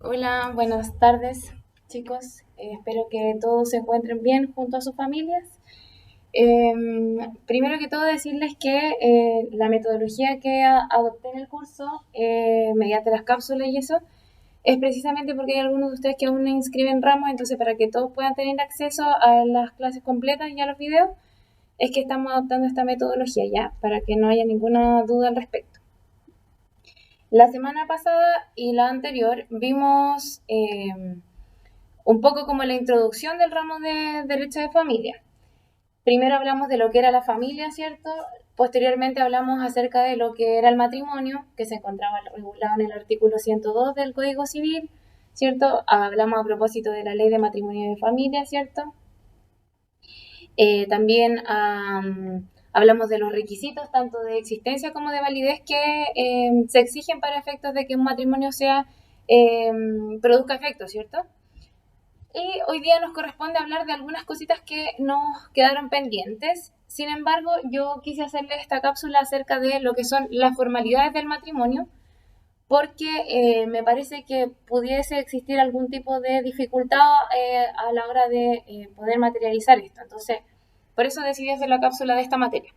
Hola, buenas tardes, chicos. Espero que todos se encuentren bien junto a sus familias. Primero que todo, decirles que la metodología que adopté en el curso, mediante las cápsulas y eso, es precisamente porque hay algunos de ustedes que aún no inscriben ramos, entonces para que todos puedan tener acceso a las clases completas y a los videos, es que estamos adoptando esta metodología ya, para que no haya ninguna duda al respecto. La semana pasada y la anterior vimos un poco como la introducción del ramo de Derecho de Familia. Primero hablamos de lo que era la familia, ¿cierto? Posteriormente hablamos acerca de lo que era el matrimonio, que se encontraba regulado en el artículo 102 del Código Civil, ¿cierto? Hablamos a propósito de la ley de matrimonio y de familia, ¿cierto? También hablamos de los requisitos tanto de existencia como de validez que se exigen para efectos de que un matrimonio produzca efectos, ¿cierto? Y hoy día nos corresponde hablar de algunas cositas que nos quedaron pendientes. Sin embargo, yo quise hacerle esta cápsula acerca de lo que son las formalidades del matrimonio, porque me parece que pudiese existir algún tipo de dificultad a la hora de poder materializar esto. Entonces, por eso decidí hacer la cápsula de esta materia.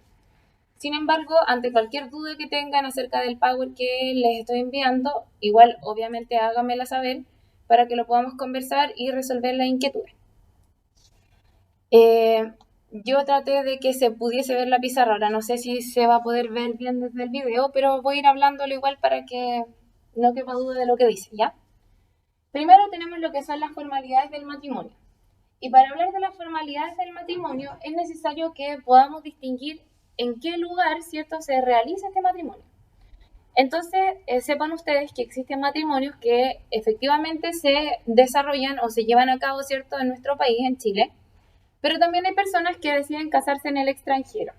Sin embargo, ante cualquier duda que tengan acerca del Power que les estoy enviando, igual obviamente háganmela saber para que lo podamos conversar y resolver las inquietudes. Yo traté de que se pudiese ver la pizarra, ahora no sé si se va a poder ver bien desde el video, pero voy a ir hablándolo igual para que no quepa duda de lo que dice, ¿ya? Primero tenemos lo que son las formalidades del matrimonio. Y para hablar de las formalidades del matrimonio es necesario que podamos distinguir en qué lugar, ¿cierto?, se realiza este matrimonio. Entonces, sepan ustedes que existen matrimonios que efectivamente se desarrollan o se llevan a cabo, ¿cierto?, en nuestro país, en Chile, pero también hay personas que deciden casarse en el extranjero.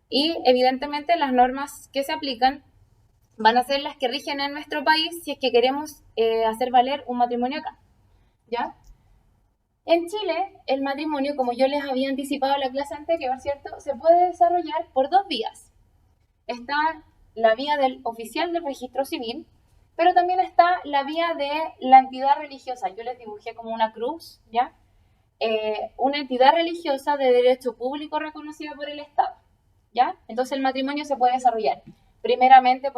Y evidentemente las normas que se aplican van a ser las que rigen en nuestro país si es que queremos hacer valer un matrimonio acá, ¿ya? En Chile, el matrimonio, como yo les había anticipado en la clase anterior, ¿cierto?, se puede desarrollar por dos vías. Está la vía del oficial del registro civil, pero también está la vía de la entidad religiosa. Yo les dibujé como una cruz, ¿ya? Una entidad religiosa de derecho público reconocida por el Estado, ¿ya? Entonces el matrimonio se puede desarrollar primeramente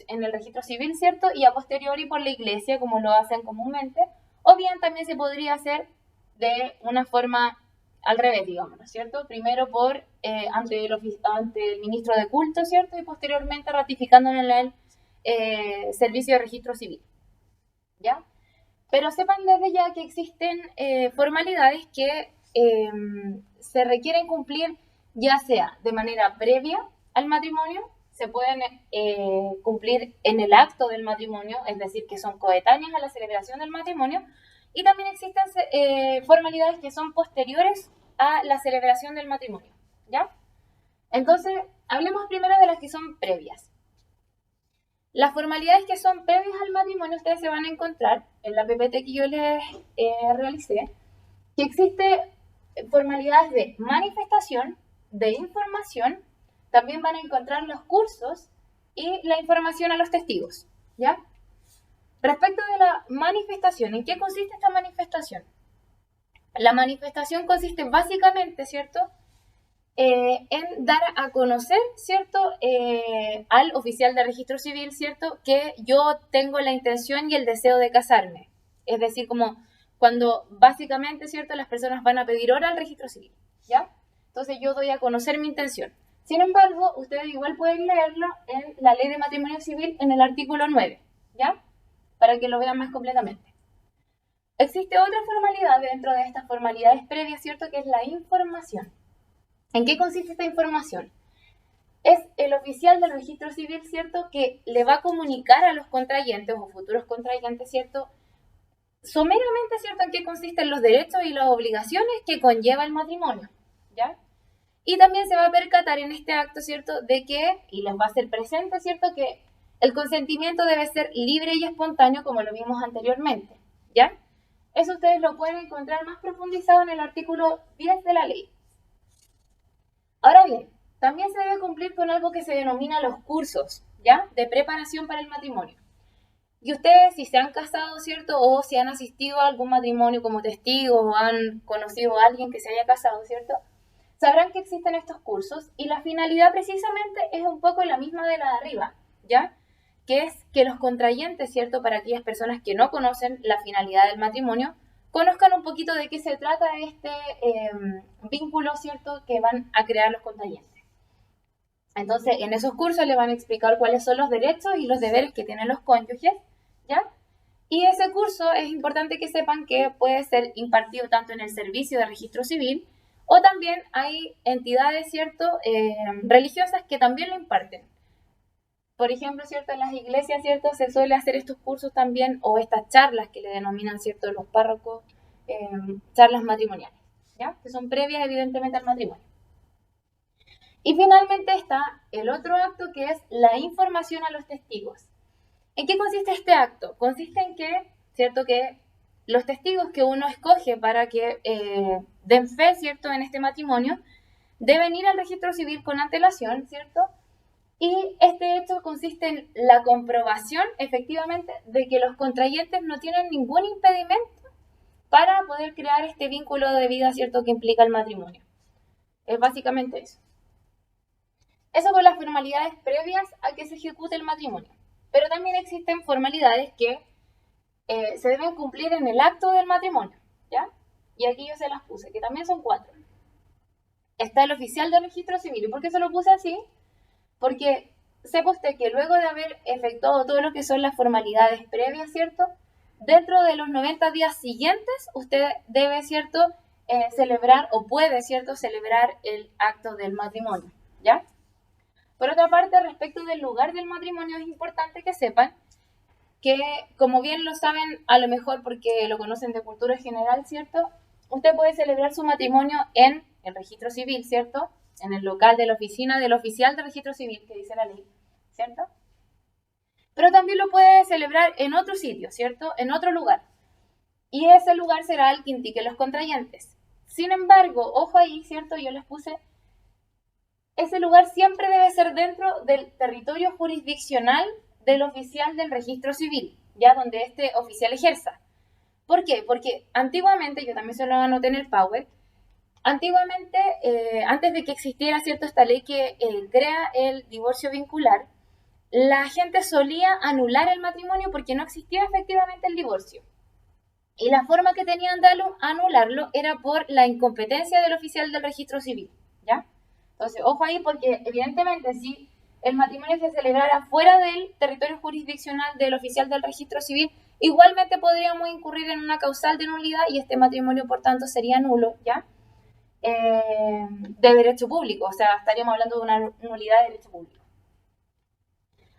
en el registro civil, ¿cierto? Y a posteriori por la iglesia, como lo hacen comúnmente, o bien también se podría hacer de una forma al revés, digamos, ¿cierto? Primero ante el ministro de culto, ¿cierto? Y posteriormente ratificándolo en el servicio de registro civil, ¿ya? Pero sepan desde ya que existen formalidades que se requieren cumplir ya sea de manera previa al matrimonio, se pueden cumplir en el acto del matrimonio, es decir, que son coetáneas a la celebración del matrimonio, y también existen formalidades que son posteriores a la celebración del matrimonio, ¿ya? Entonces, hablemos primero de las que son previas. Las formalidades que son previas al matrimonio, ustedes se van a encontrar en la PPT que yo les realicé, que existe formalidades de manifestación, de información, también van a encontrar los cursos y la información a los testigos, ¿ya? Respecto de la manifestación, ¿en qué consiste esta manifestación? La manifestación consiste básicamente, ¿cierto?, en dar a conocer, ¿cierto?, al oficial de registro civil, ¿cierto?, que yo tengo la intención y el deseo de casarme. Es decir, como cuando básicamente, ¿cierto?, las personas van a pedir hora al registro civil, ¿ya? Entonces yo doy a conocer mi intención. Sin embargo, ustedes igual pueden leerlo en la Ley de Matrimonio Civil en el artículo 9, ¿ya? Para que lo vean más completamente. Existe otra formalidad dentro de estas formalidades previas, ¿cierto?, que es la información. ¿En qué consiste esta información? Es el oficial del registro civil, ¿cierto?, que le va a comunicar a los contrayentes o futuros contrayentes, ¿cierto?, someramente, ¿cierto?, en qué consisten los derechos y las obligaciones que conlleva el matrimonio, ¿ya? Y también se va a percatar en este acto, ¿cierto?, de que, y les va a hacer presente, ¿cierto?, que el consentimiento debe ser libre y espontáneo, como lo vimos anteriormente, ¿ya? Eso ustedes lo pueden encontrar más profundizado en el artículo 10 de la ley. Ahora bien, también se debe cumplir con algo que se denomina los cursos, ¿ya?, de preparación para el matrimonio. Y ustedes, si se han casado, ¿cierto? O si han asistido a algún matrimonio como testigos o han conocido a alguien que se haya casado, ¿cierto? Sabrán que existen estos cursos y la finalidad precisamente es un poco la misma de la de arriba, ¿ya? Que es que los contrayentes, ¿cierto? Para aquellas personas que no conocen la finalidad del matrimonio, conozcan un poquito de qué se trata este vínculo, ¿cierto? Que van a crear los contrayentes. Entonces, en esos cursos les van a explicar cuáles son los derechos y los deberes que tienen los cónyuges, ¿ya? Y ese curso es importante que sepan que puede ser impartido tanto en el servicio de registro civil o también hay entidades, ¿cierto?, religiosas que también lo imparten. Por ejemplo, ¿cierto?, en las iglesias, ¿cierto?, se suele hacer estos cursos también o estas charlas que le denominan, ¿cierto?, los párrocos, charlas matrimoniales, ¿ya? Que son previas, evidentemente, al matrimonio. Y finalmente está el otro acto que es la información a los testigos. ¿En qué consiste este acto? Consiste en que, ¿cierto?, que los testigos que uno escoge para que den fe, ¿cierto?, en este matrimonio, deben ir al registro civil con antelación, ¿cierto? Y este hecho consiste en la comprobación, efectivamente, de que los contrayentes no tienen ningún impedimento para poder crear este vínculo de vida, ¿cierto?, que implica el matrimonio. Es básicamente eso. Eso con las formalidades previas a que se ejecute el matrimonio. Pero también existen formalidades que se deben cumplir en el acto del matrimonio, ¿ya? Y aquí yo se las puse, que también son 4. Está el oficial de registro civil. ¿Y por qué se lo puse así? Porque sepa usted que luego de haber efectuado todo lo que son las formalidades previas, ¿cierto? Dentro de los 90 días siguientes, usted debe, ¿cierto?, celebrar o puede, ¿cierto?, celebrar el acto del matrimonio, ¿ya? Por otra parte, respecto del lugar del matrimonio, es importante que sepan que, como bien lo saben, a lo mejor porque lo conocen de cultura general, ¿cierto? Usted puede celebrar su matrimonio en el registro civil, ¿cierto? En el local de la oficina del oficial de registro civil, que dice la ley, ¿cierto? Pero también lo puede celebrar en otro sitio, ¿cierto? En otro lugar. Y ese lugar será el que indique los contrayentes. Sin embargo, ojo ahí, ¿cierto? Yo les puse, ese lugar siempre debe ser dentro del territorio jurisdiccional del oficial del registro civil, ya donde este oficial ejerza. ¿Por qué? Porque antiguamente, yo también se lo anoté en el Power, antiguamente, antes de que existiera, ¿cierto?, esta ley que crea el divorcio vincular, la gente solía anular el matrimonio porque no existía efectivamente el divorcio. Y la forma que tenían de anularlo era por la incompetencia del oficial del registro civil, ¿ya? Entonces, ojo ahí porque evidentemente si el matrimonio se celebrara fuera del territorio jurisdiccional del oficial del registro civil, igualmente podríamos incurrir en una causal de nulidad y este matrimonio, por tanto, sería nulo, ¿ya? De derecho público, o sea, estaríamos hablando de una nulidad de derecho público.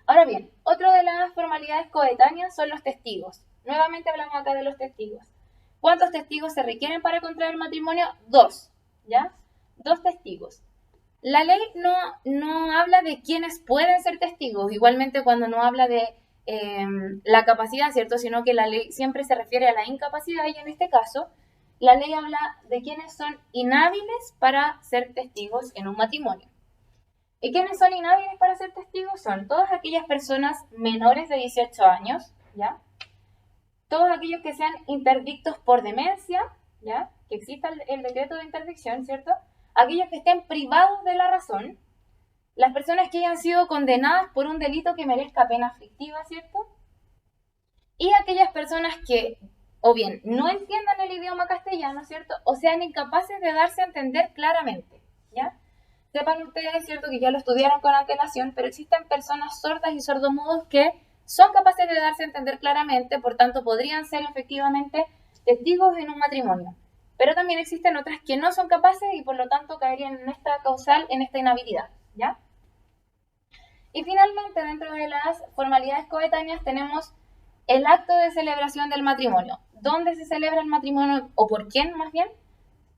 Ahora bien, otra de las formalidades coetáneas son los testigos. Nuevamente hablamos acá de los testigos. ¿Cuántos testigos se requieren para contraer matrimonio? 2, ¿ya? 2 testigos. La ley no habla de quiénes pueden ser testigos, igualmente cuando no habla de la capacidad, ¿cierto? Sino que la ley siempre se refiere a la incapacidad y en este caso la ley habla de quienes son inhábiles para ser testigos en un matrimonio. ¿Y quiénes son inhábiles para ser testigos? Son todas aquellas personas menores de 18 años, ¿ya? Todos aquellos que sean interdictos por demencia, ¿ya? Que exista el decreto de interdicción, ¿cierto? Aquellos que estén privados de la razón, las personas que hayan sido condenadas por un delito que merezca pena aflictiva, ¿cierto? Y aquellas personas que o bien no entiendan el idioma castellano, ¿cierto? O sean incapaces de darse a entender claramente, ¿ya? Sepan ustedes, ¿cierto?, que ya lo estudiaron con antelación, pero existen personas sordas y sordomudos que son capaces de darse a entender claramente, por tanto podrían ser efectivamente testigos en un matrimonio. Pero también existen otras que no son capaces y por lo tanto caerían en esta causal, en esta inhabilidad, ¿ya? Y finalmente, dentro de las formalidades coetáneas tenemos el acto de celebración del matrimonio. ¿Dónde se celebra el matrimonio o por quién más bien?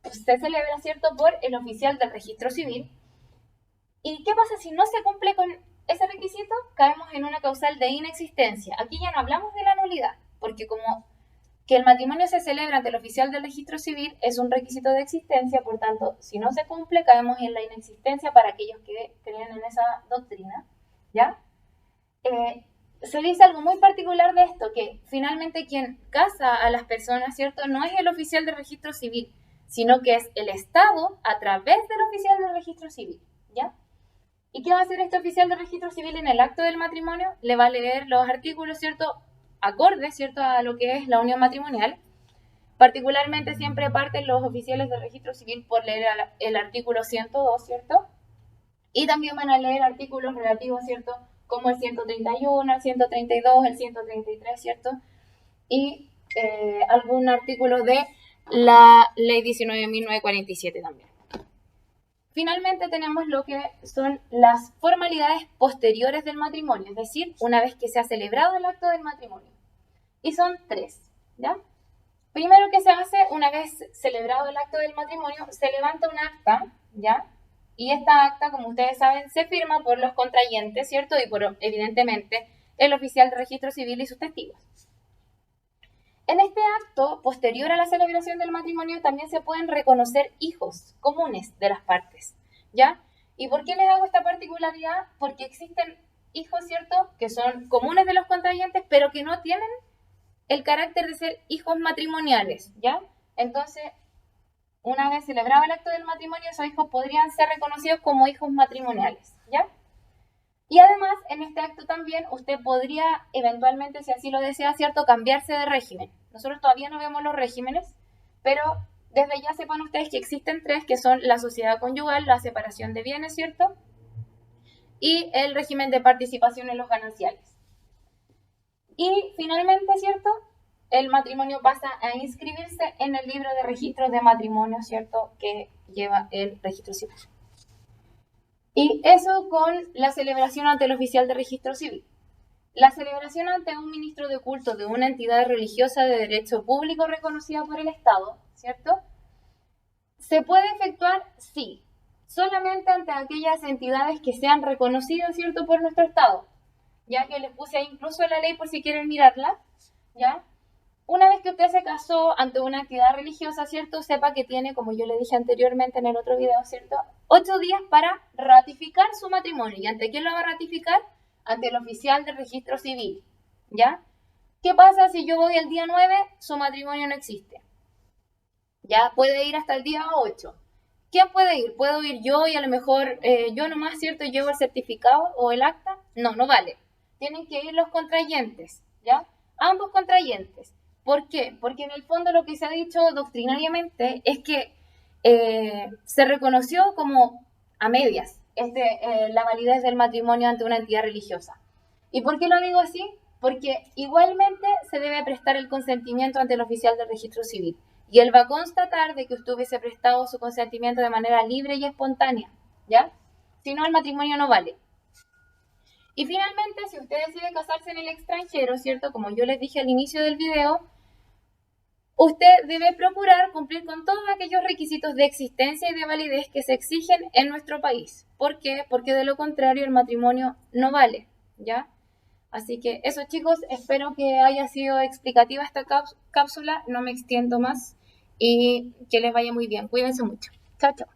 Pues se celebra, ¿cierto?, por el oficial del registro civil. ¿Y qué pasa si no se cumple con ese requisito? Caemos en una causal de inexistencia. Aquí ya no hablamos de la nulidad, porque como que el matrimonio se celebra ante el oficial del registro civil es un requisito de existencia, por tanto, si no se cumple, caemos en la inexistencia para aquellos que creen en esa doctrina, ¿ya? se dice algo muy particular de esto, que finalmente quien casa a las personas, ¿cierto? No es el oficial de registro civil, sino que es el Estado a través del oficial de registro civil, ¿ya? ¿Y qué va a hacer este oficial de registro civil en el acto del matrimonio? Le va a leer los artículos, ¿cierto? Acordes, ¿cierto? A lo que es la unión matrimonial. Particularmente siempre parten los oficiales de registro civil por leer el artículo 102, ¿cierto? Y también van a leer artículos relativos, ¿cierto? Como el 131, el 132, el 133, ¿cierto? Y algún artículo de la ley 19.947 también. Finalmente tenemos lo que son las formalidades posteriores del matrimonio, es decir, una vez que se ha celebrado el acto del matrimonio. Y son 3, ¿ya? Primero que se hace, una vez celebrado el acto del matrimonio, se levanta un acta, ¿ya? Y esta acta, como ustedes saben, se firma por los contrayentes, ¿cierto? Y por, evidentemente, el oficial de registro civil y sus testigos. En este acto, posterior a la celebración del matrimonio, también se pueden reconocer hijos comunes de las partes, ¿ya? ¿Y por qué les hago esta particularidad? Porque existen hijos, ¿cierto?, que son comunes de los contrayentes, pero que no tienen el carácter de ser hijos matrimoniales, ¿ya? Entonces, una vez celebrado el acto del matrimonio, esos hijos podrían ser reconocidos como hijos matrimoniales, ¿ya? Y además, en este acto también usted podría eventualmente, si así lo desea, ¿cierto?, cambiarse de régimen. Nosotros todavía no vemos los regímenes, pero desde ya sepan ustedes que existen 3, que son la sociedad conyugal, la separación de bienes, ¿cierto?, y el régimen de participación en los gananciales. Y finalmente, ¿cierto?, el matrimonio pasa a inscribirse en el libro de registros de matrimonio, ¿cierto?, que lleva el registro civil. Y eso con la celebración ante el oficial de registro civil. La celebración ante un ministro de culto de una entidad religiosa de derecho público reconocida por el Estado, ¿cierto?, ¿se puede efectuar? Sí, solamente ante aquellas entidades que sean reconocidas, ¿cierto?, por nuestro Estado. Ya que les puse ahí incluso la ley por si quieren mirarla, ¿ya? Una vez que usted se casó ante una entidad religiosa, ¿cierto?, sepa que tiene, como yo le dije anteriormente en el otro video, ¿cierto?, 8 días para ratificar su matrimonio. ¿Y ante quién lo va a ratificar? Ante el oficial de registro civil, ¿ya? ¿Qué pasa si yo voy el día 9? Su matrimonio no existe. Ya puede ir hasta el día 8. ¿Quién puede ir? ¿Puedo ir yo y a lo mejor yo nomás, ¿cierto?, llevo el certificado o el acta? No, no vale. Tienen que ir los contrayentes, ¿ya? Ambos contrayentes. ¿Por qué? Porque en el fondo lo que se ha dicho doctrinariamente es que se reconoció como a medias la validez del matrimonio ante una entidad religiosa. ¿Y por qué lo digo así? Porque igualmente se debe prestar el consentimiento ante el oficial del registro civil. Y él va a constatar de que usted hubiese prestado su consentimiento de manera libre y espontánea, ¿ya? Si no, el matrimonio no vale. Y finalmente, si usted decide casarse en el extranjero, ¿cierto?, como yo les dije al inicio del video, usted debe procurar cumplir con todos aquellos requisitos de existencia y de validez que se exigen en nuestro país. ¿Por qué? Porque de lo contrario el matrimonio no vale, ¿ya? Así que eso, chicos, espero que haya sido explicativa esta cápsula, no me extiendo más y que les vaya muy bien. Cuídense mucho. Chao, chao.